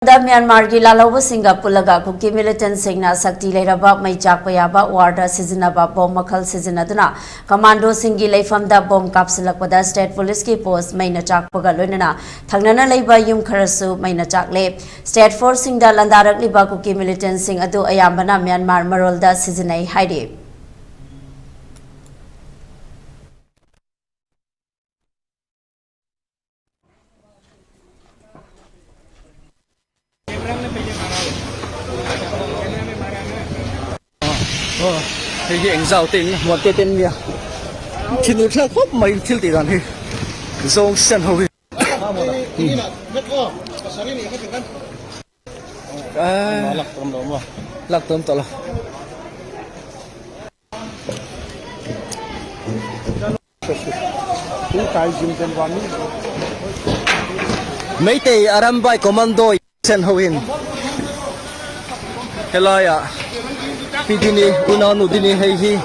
Myanmar की लालौब सिंगा पुलगा Kuki militant singna sakti leiraba mai chakpa yaba warda sijinnaba bom makhal sijinnaduna commando singi leifamda bom kapsilakpada state police ki post maina chakpaga loinana thangnana leiba yum kharasu maina chakle state force singda landarakhre kuki militant sing adu ayambana Myanmar marolda sijinnai haidi Thì anh giàu tiền một cái tiền gì thì nó sẽ khóc mấy thiếu tiền thì dùng sen hồi lạc tôm tao mấy tỷ aram bay commando sen hồi hello ya Pidini, una nudini, hey,